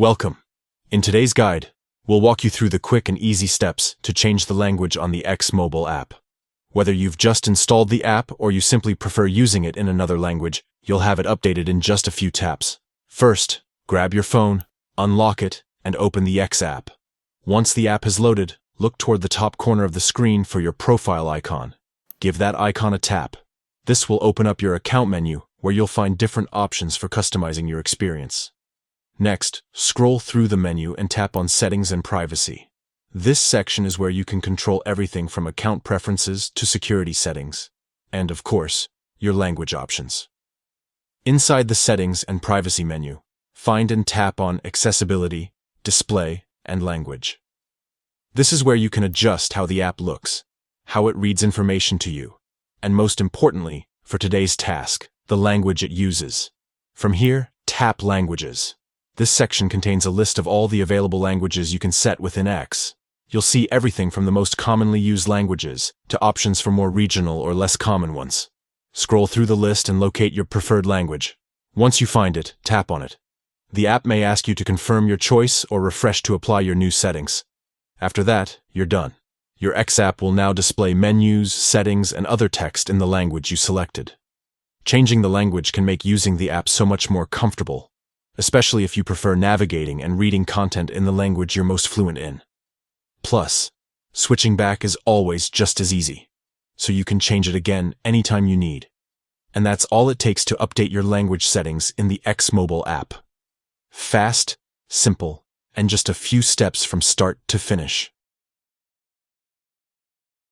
Welcome. In today's guide, we'll walk you through the quick and easy steps to change the language on the X mobile app. Whether you've just installed the app or you simply prefer using it in another language, you'll have it updated in just a few taps. First, grab your phone, unlock it, and open the X app. Once the app has loaded, look toward the top corner of the screen for your profile icon. Give that icon a tap. This will open up your account menu, where you'll find different options for customizing your experience. Next, scroll through the menu and tap on Settings and Privacy. This section is where you can control everything from account preferences to security settings, and of course, your language options. Inside the Settings and Privacy menu, find and tap on Accessibility, Display, and Language. This is where you can adjust how the app looks, how it reads information to you, and most importantly, for today's task, the language it uses. From here, tap Languages. This section contains a list of all the available languages you can set within X. You'll see everything from the most commonly used languages to options for more regional or less common ones. Scroll through the list and locate your preferred language. Once you find it, tap on it. The app may ask you to confirm your choice or refresh to apply your new settings. After that, you're done. Your X app will now display menus, settings, and other text in the language you selected. Changing the language can make using the app so much more comfortable, especially if you prefer navigating and reading content in the language you're most fluent in. Plus, switching back is always just as easy, so you can change it again anytime you need. And that's all it takes to update your language settings in the X mobile app. Fast, simple, and just a few steps from start to finish.